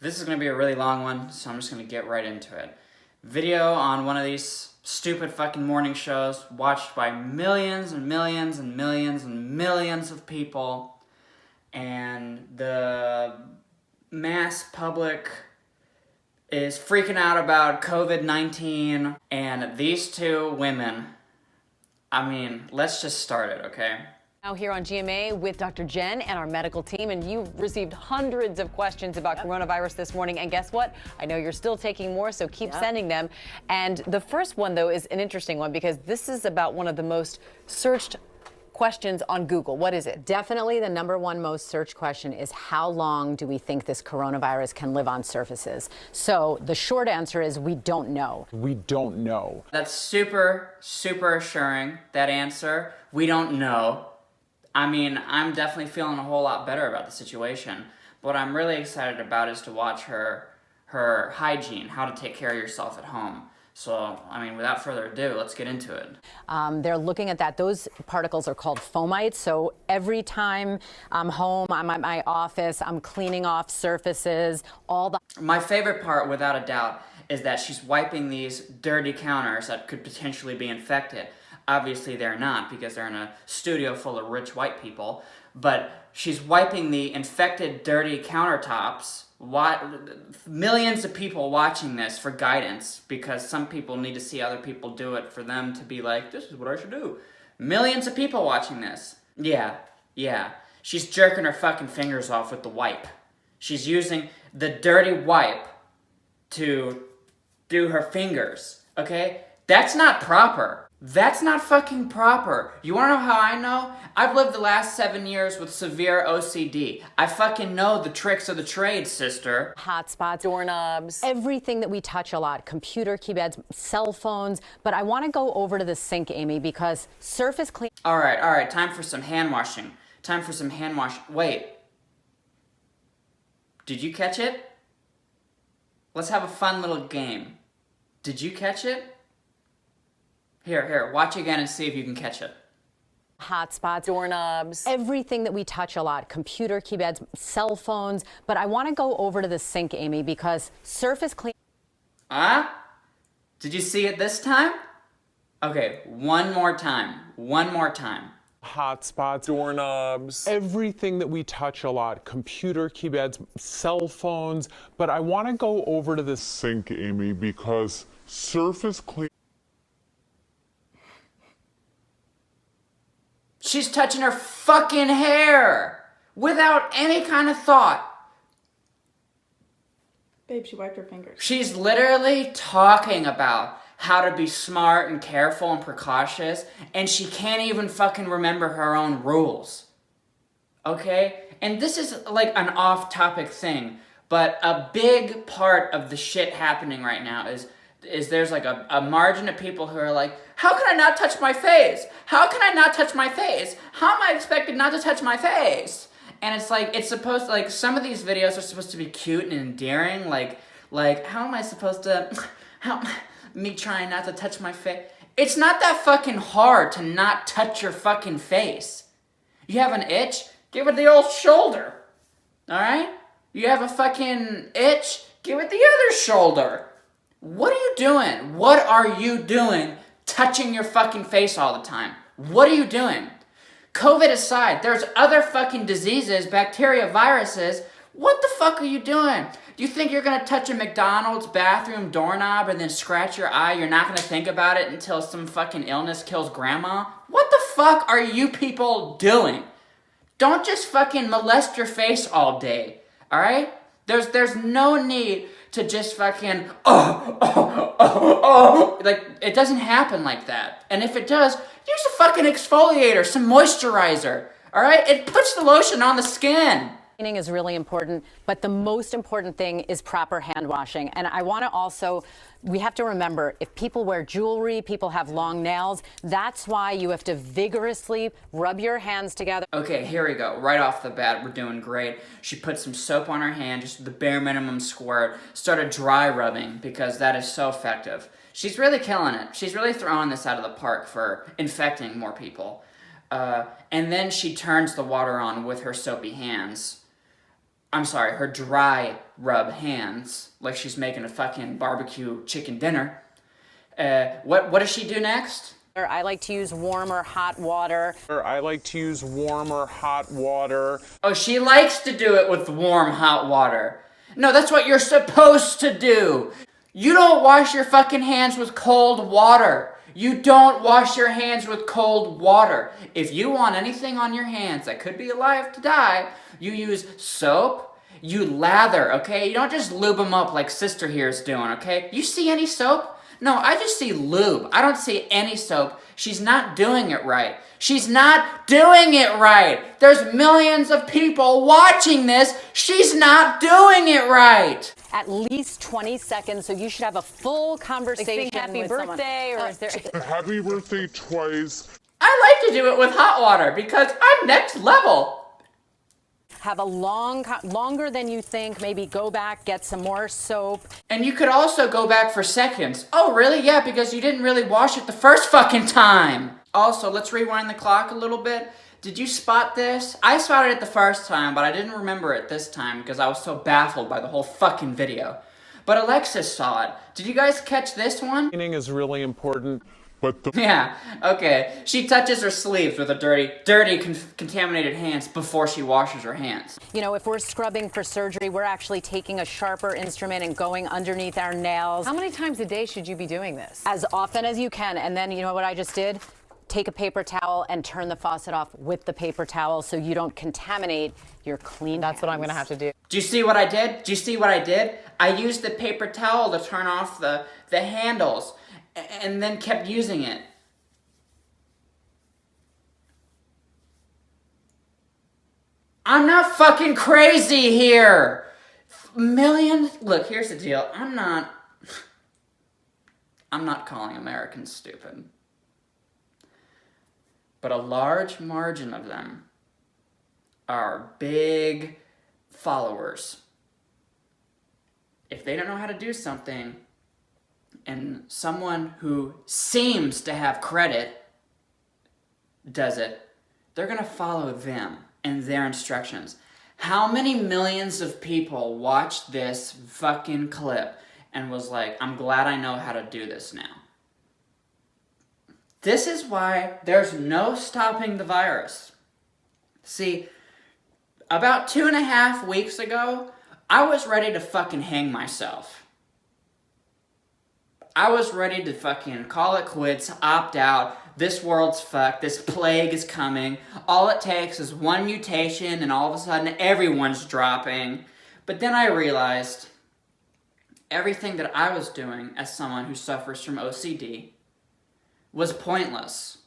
This is going to be a really long one, so I'm just going to get right into it. Video on one of these stupid fucking morning shows watched by millions and millions and millions and millions of people, and the mass public is freaking out about COVID-19, and these two women, I mean, let's just start it, okay? Now here on GMA with Dr. Jen and our medical team, and you've received hundreds of questions about coronavirus this morning, and guess what? I know you're still taking more, so keep sending them. And the first one, though, is an interesting one because this is about one of the most searched questions on Google. What is it? Definitely the number one most searched question is how long do we think this coronavirus can live on surfaces? So the short answer is we don't know. We don't know. That's super, super assuring, that answer. We don't know. I mean, I'm definitely feeling a whole lot better about the situation. What I'm really excited about is to watch her hygiene, how to take care of yourself at home. So, I mean, without further ado, let's get into it. They're looking at that. Those particles are called fomites. So every time I'm home, I'm at my office, I'm cleaning off surfaces, all the... My favorite part, without a doubt, is that she's wiping these dirty counters that could potentially be infected. Obviously, they're not, because they're in a studio full of rich white people. But she's wiping the infected, dirty countertops. Millions of people watching this for guidance, because some people need to see other people do it for them to be like, this is what I should do. Millions of people watching this. Yeah. She's jerking her fucking fingers off with the wipe. She's using the dirty wipe to do her fingers, okay? That's not proper. That's not fucking proper. You wanna know how I know? I've lived the last 7 years with severe OCD. I fucking know the tricks of the trade, sister. Hotspots, Doorknobs. everything that we touch a lot, computer keypads, cell phones. But I want to go over to the sink, Amy, because surface clean... All right, time for some hand washing. Wait. Did you catch it? Let's have a fun little game. Did you catch it? Here, watch again and see if you can catch it. Hotspots, Doorknobs. everything that we touch a lot, computer keypads, cell phones. But I want to go over to the sink, Amy, because surface clean... Did you see it this time? Okay, one more time. Hotspots, Doorknobs. everything that we touch a lot, computer keypads, cell phones. But I want to go over to the sink, Amy, because surface clean... She's touching her fucking hair without any kind of thought. Babe, she wiped her fingers. She's literally talking about how to be smart and careful and precautious, and she can't even fucking remember her own rules. Okay? And this is like an off-topic thing, but a big part of the shit happening right now is there's like a margin of people who are like, how can I not touch my face? How can I not touch my face? How am I expected not to touch my face? And it's like, it's supposed to, like, some of these videos are supposed to be cute and endearing, like, how am I supposed to, me trying not to touch my face? It's not that fucking hard to not touch your fucking face. You have an itch? Give it the old shoulder. Alright? You have a fucking itch? Give it the other shoulder. What are you doing? What are you doing touching your fucking face all the time? What are you doing? COVID aside, there's other fucking diseases, bacteria, viruses. What the fuck are you doing? Do you think you're gonna touch a McDonald's bathroom doorknob and then scratch your eye? You're not gonna think about it until some fucking illness kills grandma? What the fuck are you people doing? Don't just fucking molest your face all day, alright? There's no need to just fucking, like, it doesn't happen like that. And if it does, use a fucking exfoliator, some moisturizer, all right? It puts the lotion on the skin. Cleaning is really important, but the most important thing is proper hand washing. And I want to also, we have to remember, if people wear jewelry, people have long nails, that's why you have to vigorously rub your hands together. Okay, here we go. Right off the bat, we're doing great. She put some soap on her hand, just the bare minimum squirt, started dry rubbing, because that is so effective. She's really killing it. She's really throwing this out of the park for infecting more people. And then she turns the water on with her soapy hands. I'm sorry, her dry rub hands like she's making a fucking barbecue chicken dinner. What does she do next? I like to use warm or hot water. I like to use warm or hot water. Oh, she likes to do it with warm, hot water. No, that's what you're supposed to do. You don't wash your fucking hands with cold water. You don't wash your hands with cold water. If you want anything on your hands that could be alive to die, you use soap, you lather, okay? You don't just lube them up like sister here is doing, okay? You see any soap? No, I just see lube. I don't see any soap. She's not doing it right. She's not doing it right. There's millions of people watching this. She's not doing it right. At least 20 seconds, so you should have a full conversation Like, sing happy with birthday, someone. or is there... Happy birthday twice. I like to do it with hot water because I'm next level. Have a longer than you think. Maybe go back, get some more soap. And you could also go back for seconds. Oh, really? Yeah, because you didn't really wash it the first fucking time. Also, let's rewind the clock a little bit. Did you spot this? I spotted it the first time, but I didn't remember it this time because I was so baffled by the whole fucking video. But Alexis saw it. Did you guys catch this one? Cleaning is really important, but the Yeah, okay. She touches her sleeves with her dirty, contaminated hands before she washes her hands. You know, if we're scrubbing for surgery, we're actually taking a sharper instrument and going underneath our nails. How many times a day should you be doing this? As often as you can. And then, you know what I just did? Take a paper towel and turn the faucet off with the paper towel so you don't contaminate your clean That's what I'm hands. going to have to do. Do you see what I did? Do you see what I did? I used the paper towel to turn off the handles and then kept using it. I'm not fucking crazy here. Millions. Look, here's the deal. I'm not calling Americans stupid. But a large margin of them are big followers. If they don't know how to do something, and someone who seems to have credit does it, they're gonna follow them and their instructions. How many millions of people watched this fucking clip and was like, I'm glad I know how to do this now? This is why there's no stopping the virus. See, about 2.5 weeks ago, I was ready to fucking hang myself. I was ready to fucking call it quits, opt out. This world's fucked. This plague is coming. All it takes is one mutation and all of a sudden everyone's dropping. But then I realized everything that I was doing as someone who suffers from OCD was pointless.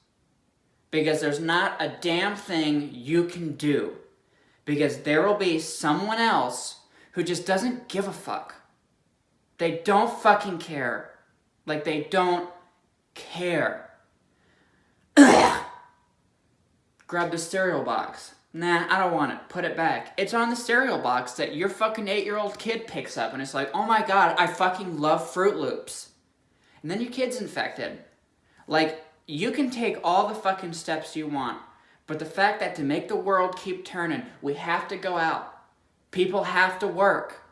Because there's not a damn thing you can do. Because there will be someone else who just doesn't give a fuck. They don't fucking care. Like, they don't care. Grab the cereal box. Nah, I don't want it. Put it back. It's on the cereal box that your fucking 8-year-old kid picks up and it's like, oh my god, I fucking love Fruit Loops. And then your kid's infected. Like, you can take all the fucking steps you want, but the fact that to make the world keep turning, we have to go out. People have to work.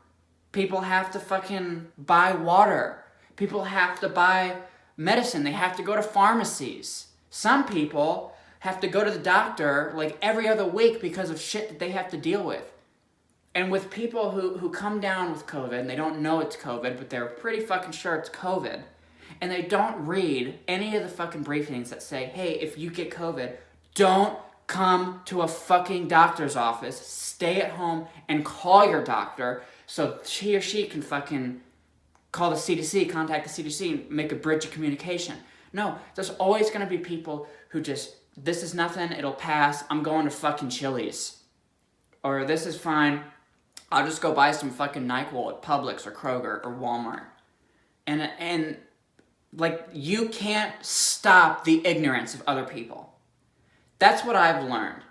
People have to fucking buy water. People have to buy medicine. They have to go to pharmacies. Some people have to go to the doctor like every other week because of shit that they have to deal with. And with people who come down with COVID and they don't know it's COVID, but they're pretty fucking sure it's COVID, and they don't read any of the fucking briefings that say, hey, if you get COVID, don't come to a fucking doctor's office. Stay at home and call your doctor so he or she can fucking call the CDC, contact the CDC, and make a bridge of communication. No, there's always going to be people who just, this is nothing, it'll pass, I'm going to fucking Chili's. Or this is fine, I'll just go buy some fucking NyQuil at Publix or Kroger or Walmart. And like, you can't stop the ignorance of other people. That's what I've learned.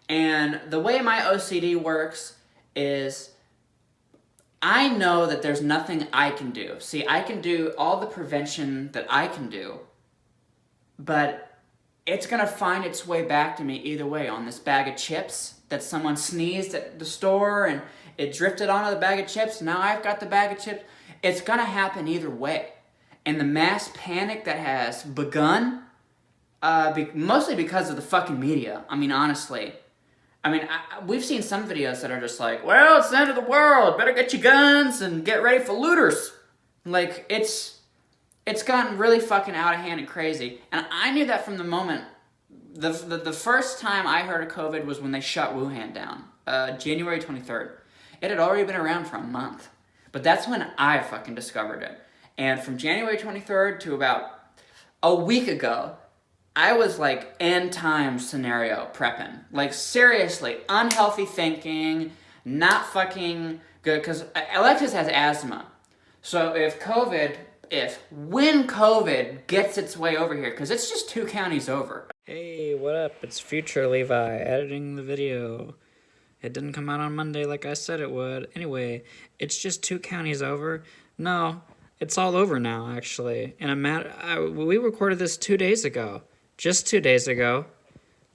And the way my OCD works is I know that there's nothing I can do. See, I can do all the prevention that I can do, but it's gonna find its way back to me either way on this bag of chips that someone sneezed at the store, and It drifted onto the bag of chips. Now I've got the bag of chips. It's going to happen either way. And the mass panic that has begun, mostly because of the fucking media. I mean, honestly. I mean, we've seen some videos that are just like, well, it's the end of the world. Better get your guns and get ready for looters. Like, it's gotten really fucking out of hand and crazy. And I knew that from the moment. The first time I heard of COVID was when they shut Wuhan down. January 23rd. It had already been around for a month. But that's when I fucking discovered it. And from January 23rd to about a week ago, I was like end time scenario prepping. Like seriously, unhealthy thinking, not fucking good. Because Alexis has asthma. So when COVID gets its way over here, because it's just 2 counties over. Hey, what up? It's Future Levi editing the video. It didn't come out on Monday like I said it would. Anyway, it's just 2 counties over. No, it's all over now, actually. We recorded this 2 days ago. Just 2 days ago.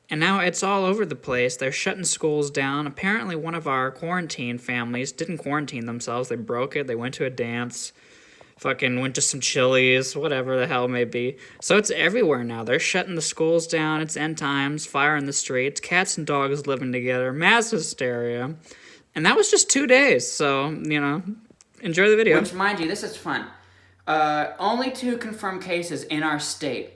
And now it's all over the place. They're shutting schools down. Apparently one of our quarantine families didn't quarantine themselves. They broke it. They went to a dance. Fucking went to some Chili's, whatever the hell may be. So it's everywhere now. They're shutting the schools down. It's end times, fire in the streets, cats and dogs living together, mass hysteria. And that was just 2 days. So, enjoy the video. Which, mind you, this is fun. Only 2 confirmed cases in our state.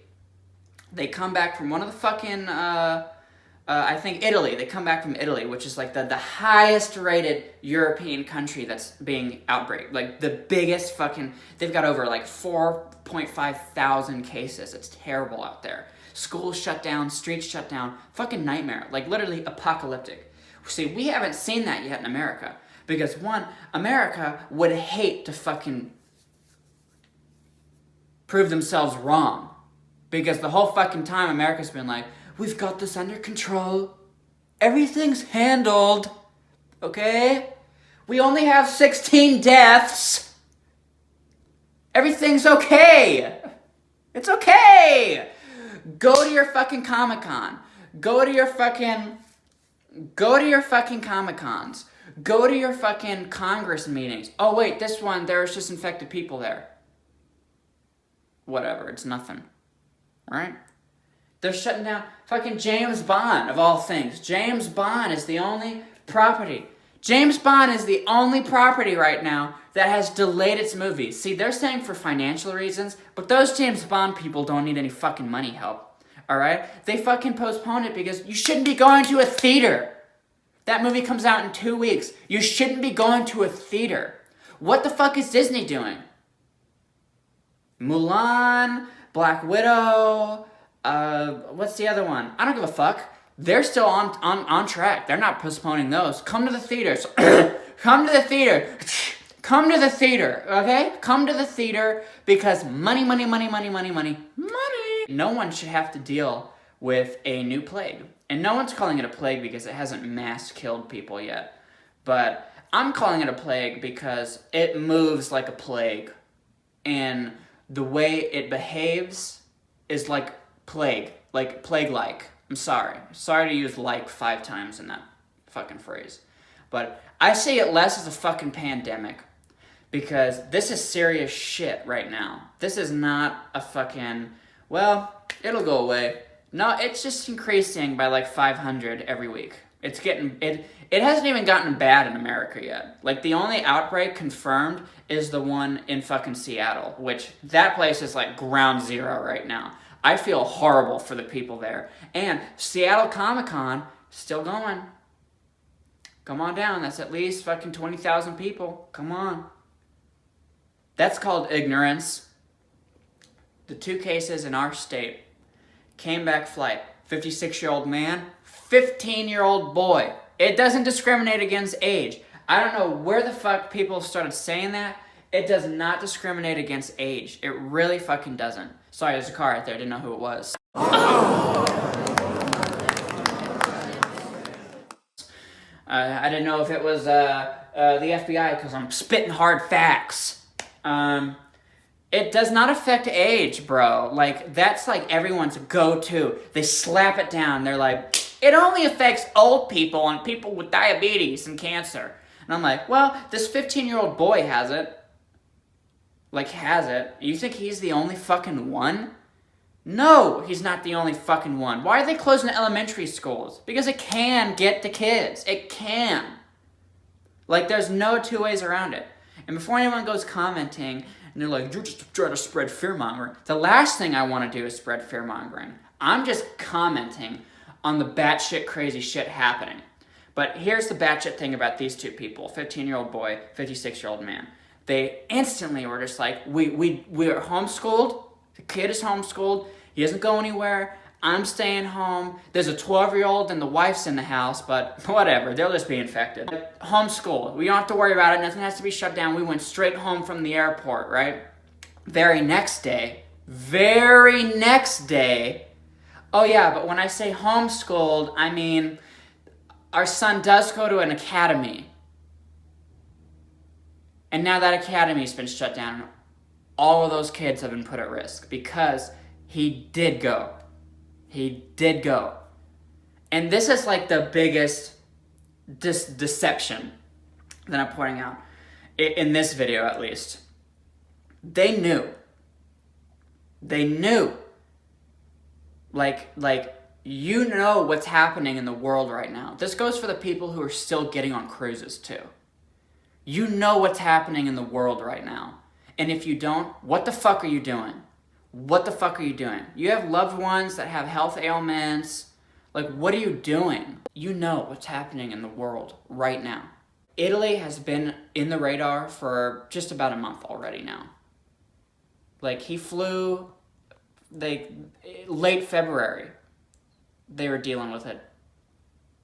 They come back from one of the fucking, I think Italy. They come back from Italy, which is like the highest rated European country that's being outbreak. Like the biggest fucking, they've got over like 4.5 thousand cases. It's terrible out there. Schools shut down, streets shut down, fucking nightmare. Like literally apocalyptic. See, we haven't seen that yet in America. Because one, America would hate to fucking prove themselves wrong. Because the whole fucking time America's been like, we've got this under control. Everything's handled. Okay? We only have 16 deaths. Everything's okay. It's okay. Go to your fucking Comic-Con. Go to your fucking Comic-Cons. Go to your fucking Congress meetings. Oh wait, this one, there's just infected people there. Whatever, it's nothing. Right? They're shutting down fucking James Bond, of all things. James Bond is the only property. James Bond is the only property right now that has delayed its movie. See, they're saying for financial reasons, but those James Bond people don't need any fucking money help. Alright? They fucking postponed it because you shouldn't be going to a theater. That movie comes out in 2 weeks. You shouldn't be going to a theater. What the fuck is Disney doing? Mulan, Black Widow, what's the other one? I don't give a fuck. They're still on track. They're not postponing those. Come to the theaters. Come to the theater. Come to the theater, okay? Come to the theater because money. No one should have to deal with a new plague. And no one's calling it a plague because it hasn't mass killed people yet. But I'm calling it a plague because it moves like a plague. And the way it behaves is like plague. Like plague-like. I'm sorry. Sorry to use like 5 times in that fucking phrase. But I see it less as a fucking pandemic. Because this is serious shit right now. This is not a fucking, well, it'll go away. No, it's just increasing by like 500 every week. It's getting, it hasn't even gotten bad in America yet. Like the only outbreak confirmed is the one in fucking Seattle, which that place is like ground zero right now. I feel horrible for the people there. And Seattle Comic-Con, still going. Come on down, that's at least fucking 20,000 people. Come on. That's called ignorance. The 2 cases in our state. Came back flight. 56-year-old man, 15-year-old boy. It doesn't discriminate against age. I don't know where the fuck people started saying that. It does not discriminate against age. It really fucking doesn't. Sorry, there's a car right there. I didn't know who it was. I didn't know if it was the FBI because I'm spitting hard facts. It does not affect age, bro. Like, that's like everyone's go-to. They slap it down. They're like, it only affects old people and people with diabetes and cancer. And I'm like, well, this 15-year-old boy has it. Like, has it. You think he's the only fucking one? No, he's not the only fucking one. Why are they closing elementary schools? Because it can get to kids. It can. Like, there's no two ways around it. And before anyone goes commenting, and they're like, you're just trying to spread fear-mongering. The last thing I want to do is spread fear-mongering. I'm just commenting on the batshit crazy shit happening. But here's the batshit thing about these two people, 15-year-old boy, 56-year-old man. They instantly were just like, we are homeschooled. The kid is homeschooled. He doesn't go anywhere. I'm staying home. There's a 12-year-old and the wife's in the house, but whatever. They'll just be infected. Homeschool. We don't have to worry about it. Nothing has to be shut down. We went straight home from the airport, right? Very next day. Oh yeah, but when I say homeschooled, I mean our son does go to an academy. And now that academy's been shut down, all of those kids have been put at risk because he did go. He did go. And this is like the biggest deception that I'm pointing out, in this video at least. They knew. Like, you know what's happening in the world right now. This goes for the people who are still getting on cruises too. You know what's happening in the world right now. And if you don't, what the fuck are you doing? What the fuck are you doing? You have loved ones that have health ailments. Like, what are you doing? You know what's happening in the world right now. Italy has been in the radar for just about a month already now. Like, he flew, late February, they were dealing with it.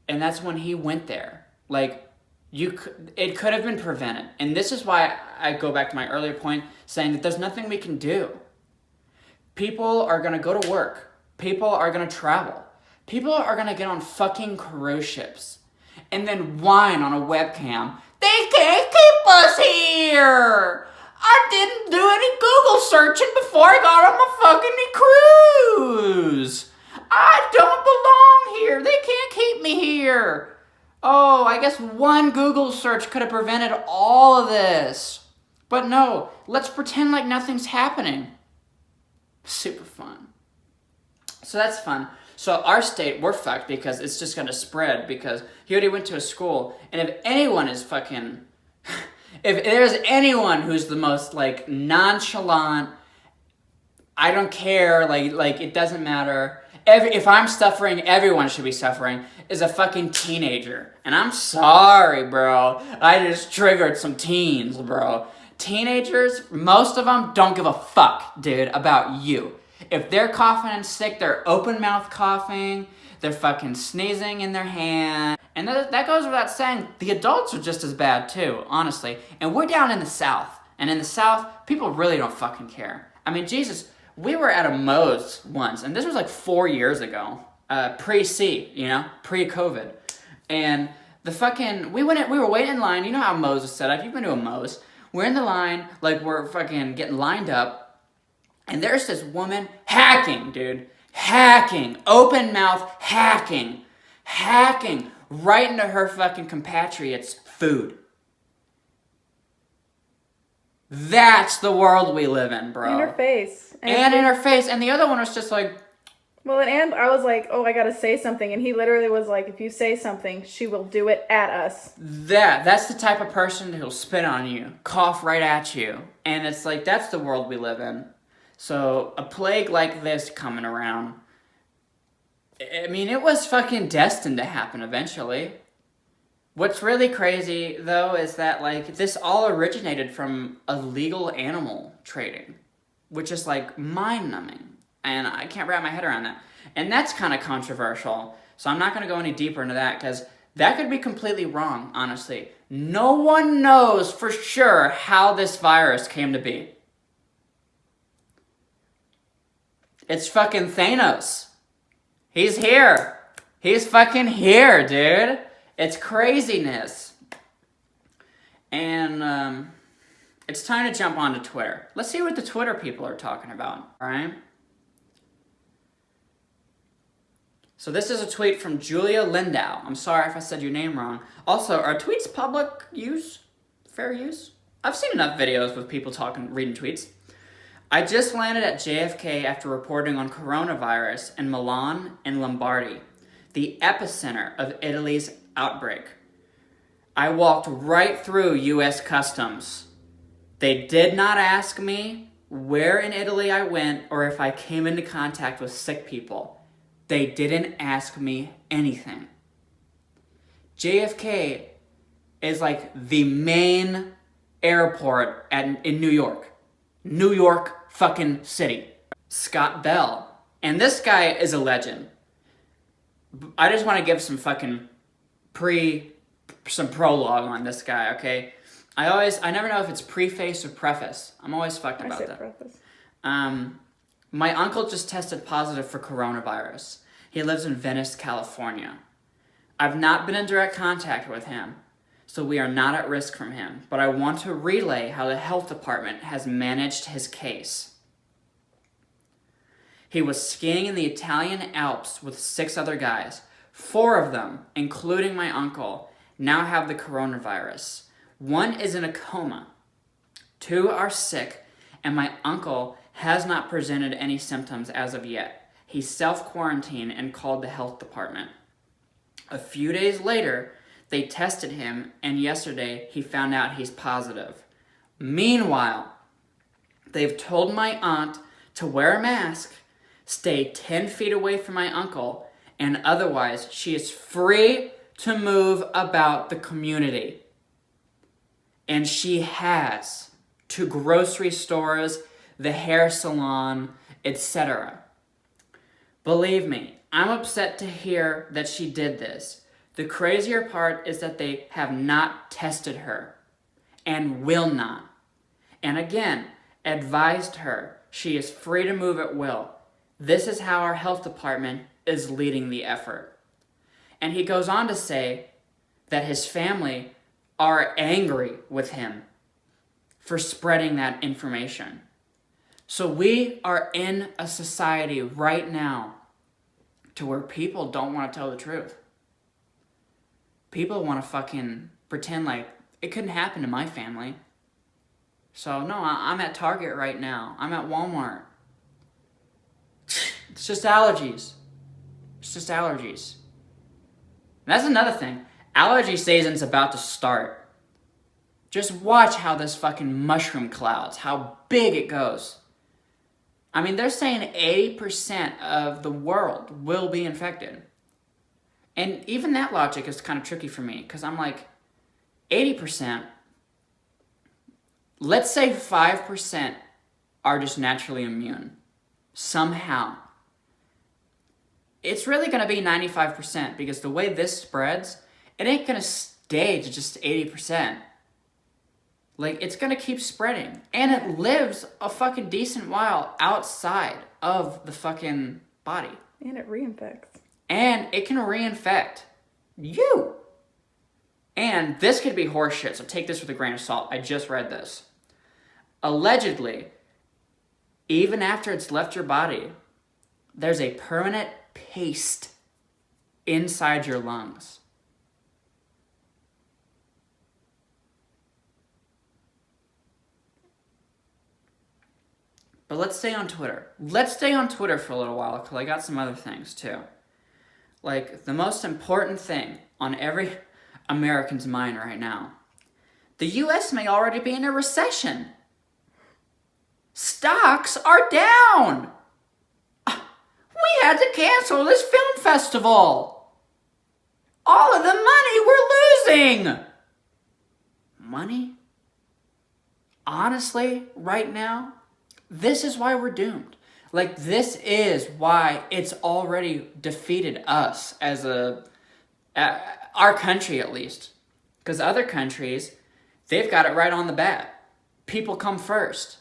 And that's when he went there. Like, it could have been prevented. And this is why I go back to my earlier point, saying that there's nothing we can do. People are going to go to work. People are going to travel. People are going to get on fucking cruise ships and then whine on a webcam, they can't keep us here. I didn't do any Google searching before I got on my fucking cruise. I don't belong here. They can't keep me here. Oh, I guess one Google search could have prevented all of this. But no, let's pretend like nothing's happening. Super fun. So that's fun. So our state, we're fucked because it's just going to spread because he already went to a school. And if anyone is fucking... if there's anyone who's the most, like, nonchalant, I don't care, like it doesn't matter... If I'm suffering, everyone should be suffering, is a fucking teenager. And I'm sorry, bro. I just triggered some teens, bro. Teenagers, most of them don't give a fuck, dude, about you. If they're coughing and sick, they're open mouth coughing, they're fucking sneezing in their hand. And that goes without saying, the adults are just as bad too, honestly. And we're down in the South. And in the South, people really don't fucking care. I mean, Jesus... We were at a Moe's once, and this was like 4 years ago, pre-C, you know, pre-COVID, and we were waiting in line. You know how Moe's is set up. You've been to a Moe's. We're in the line, like we're fucking getting lined up, and there's this woman hacking, dude, open mouth hacking right into her fucking compatriots' food. That's the world we live in, bro. In her face. And in her face. And the other one was just like... Well, and I was like, oh, I gotta say something. And he literally was like, if you say something, she will do it at us. That's the type of person who'll spit on you, cough right at you. And it's like, that's the world we live in. So, a plague like this coming around, I mean, it was fucking destined to happen eventually. What's really crazy, though, is that, like, this all originated from illegal animal trading, which is, like, mind-numbing, and I can't wrap my head around that. And that's kind of controversial, so I'm not going to go any deeper into that, because that could be completely wrong, honestly. No one knows for sure how this virus came to be. It's fucking Thanos. He's here. He's fucking here, dude. It's craziness. And it's time to jump onto Twitter. Let's see what the Twitter people are talking about, alright? So this is a tweet from Julia Lindau. I'm sorry if I said your name wrong. Also, are tweets public use? Fair use? I've seen enough videos with people reading tweets. I just landed at JFK after reporting on coronavirus in Milan and Lombardy, the epicenter of Italy's outbreak. I walked right through U.S. Customs. They did not ask me where in Italy I went or if I came into contact with sick people. They didn't ask me anything. JFK is like the main airport in New York. New York fucking city. Scott Bell. And this guy is a legend. I just want to give some fucking some prologue on this guy, okay? I never know if it's preface or preface. I'm always fucked about that. Preface. My uncle just tested positive for coronavirus. He lives in Venice, California. I've not been in direct contact with him, so we are not at risk from him, but I want to relay how the health department has managed his case. He was skiing in the Italian Alps with 6 other guys. 4 of them, including my uncle, now have the coronavirus. 1 is in a coma. 2 are sick, and my uncle has not presented any symptoms as of yet. He self-quarantined and called the health department. A few days later, they tested him, and yesterday he found out he's positive. Meanwhile, they've told my aunt to wear a mask, stay 10 feet away from my uncle, and otherwise she is free to move about the community. And she has, to grocery stores, the hair salon, etc. Believe me, I'm upset to hear that she did this. The crazier part is that they have not tested her and will not. And again, advised her she is free to move at will. This is how our health department is leading the effort. And he goes on to say that his family are angry with him for spreading that information. So we are in a society right now to where people don't want to tell the truth. People want to fucking pretend like it couldn't happen to my family. So no, I'm at Target right now. I'm at Walmart. It's just allergies. It's just allergies. And that's another thing. Allergy season's about to start. Just watch how this fucking mushroom clouds, how big it goes. I mean, they're saying 80% of the world will be infected. And even that logic is kind of tricky for me, because I'm like, 80%, let's say 5% are just naturally immune. Somehow. It's really going to be 95%, because the way this spreads, it ain't going to stay to just 80%. Like, it's going to keep spreading. And it lives a fucking decent while outside of the fucking body. And it reinfects. And it can reinfect you. And this could be horseshit, so take this with a grain of salt. I just read this. Allegedly, even after it's left your body, there's a permanent paste inside your lungs. But let's stay on Twitter. Let's stay on Twitter for a little while, because I got some other things too. Like, the most important thing on every American's mind right now. The U.S. may already be in a recession. Stocks are down. We had to cancel this film festival. All of the money we're losing. Money? Honestly, right now, this is why we're doomed. Like, this is why it's already defeated us as our country at least. Because other countries, they've got it right on the bat. People come first.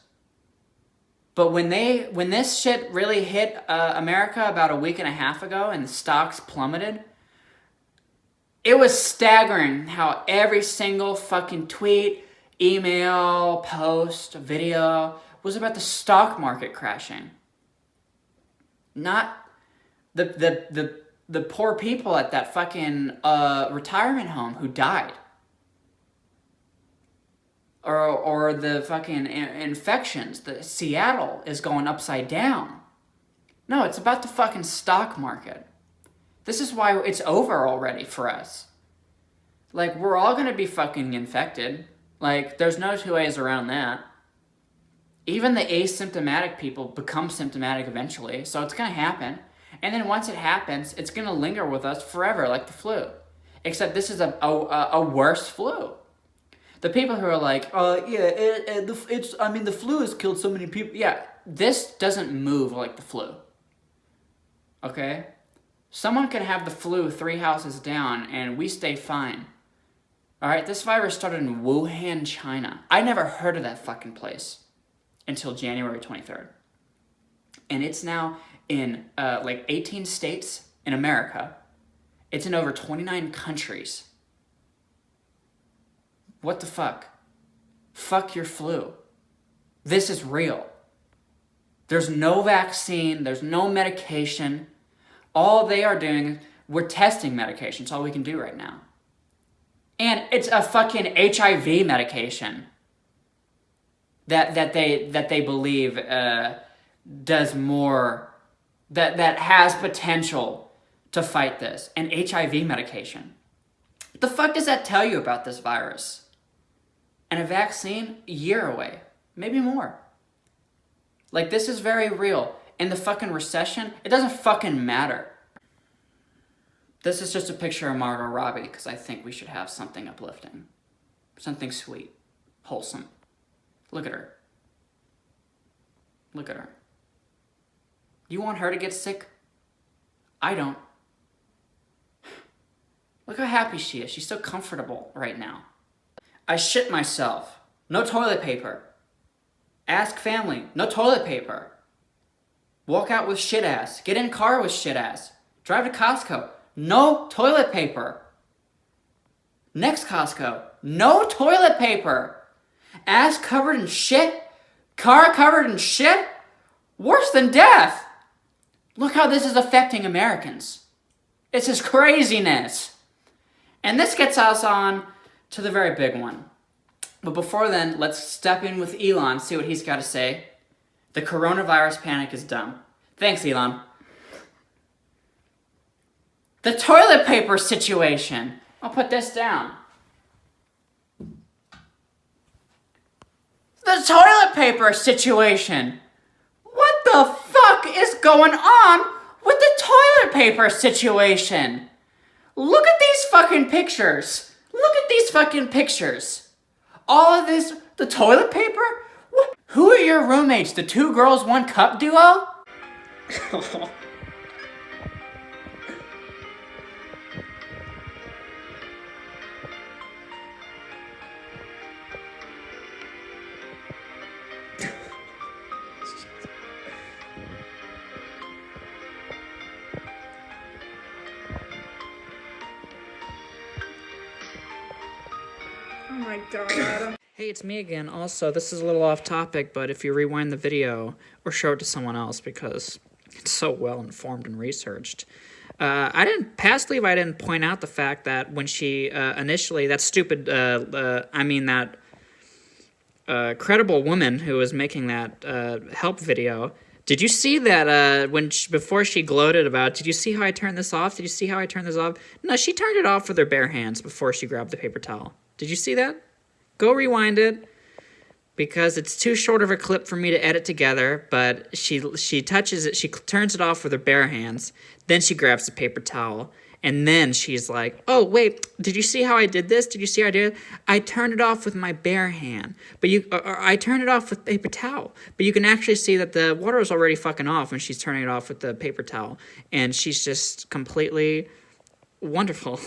But when this shit really hit America about a week and a half ago and the stocks plummeted, it was staggering how every single fucking tweet, email, post, video was about the stock market crashing. Not the the poor people at that fucking retirement home who died. Or the fucking infections. The Seattle is going upside down. No, it's about the fucking stock market. This is why it's over already for us. Like, we're all gonna be fucking infected. Like, there's no two ways around that. Even the asymptomatic people become symptomatic eventually, so it's gonna happen. And then once it happens, it's gonna linger with us forever, like the flu. Except this is a worse flu. The people who are like, the flu has killed so many people. Yeah, this doesn't move like the flu. Okay? Someone can have the flu 3 houses down and we stay fine. Alright, this virus started in Wuhan, China. I never heard of that fucking place until January 23rd. And it's now in 18 states in America. It's in over 29 countries. What the fuck? Fuck your flu. This is real. There's no vaccine. There's no medication. All they are doing, we're testing medication. It's all we can do right now. And it's a fucking HIV medication that they believe does more, that has potential to fight this. An HIV medication. What the fuck does that tell you about this virus? And a vaccine, a year away. Maybe more. Like, this is very real. In the fucking recession, it doesn't fucking matter. This is just a picture of Margot Robbie because I think we should have something uplifting. Something sweet. Wholesome. Look at her. Look at her. You want her to get sick? I don't. Look how happy she is. She's so comfortable right now. I shit myself. No toilet paper. Ask family. No toilet paper. Walk out with shit ass. Get in car with shit ass. Drive to Costco. No toilet paper. Next Costco. No toilet paper. Ass covered in shit. Car covered in shit. Worse than death. Look how this is affecting Americans. It's just craziness. And this gets us on to the very big one. But before then, let's step in with Elon, see what he's got to say. The coronavirus panic is dumb. Thanks, Elon. The toilet paper situation. I'll put this down. The toilet paper situation. What the fuck is going on with the toilet paper situation? Look at these fucking pictures. Look at these fucking pictures. All of this, the toilet paper? What? Who are your roommates? The 2 girls, 1 cup duo? Oh my god. Hey, it's me again. Also, this is a little off topic, but if you rewind the video or show it to someone else because it's so well informed and researched. I didn't point out the fact that when she initially, that stupid, that credible woman who was making that help video. Did you see that before she gloated about, did you see how I turned this off? Did you see how I turned this off? No, she turned it off with her bare hands before she grabbed the paper towel. Did you see that? Go rewind it, because it's too short of a clip for me to edit together, but she touches it, she turns it off with her bare hands, then she grabs the paper towel, and then she's like, oh, wait, did you see how I did this? Did you see how I did it? I turned it off with my bare hand, or I turned it off with paper towel, but you can actually see that the water is already fucking off when she's turning it off with the paper towel, and she's just completely wonderful.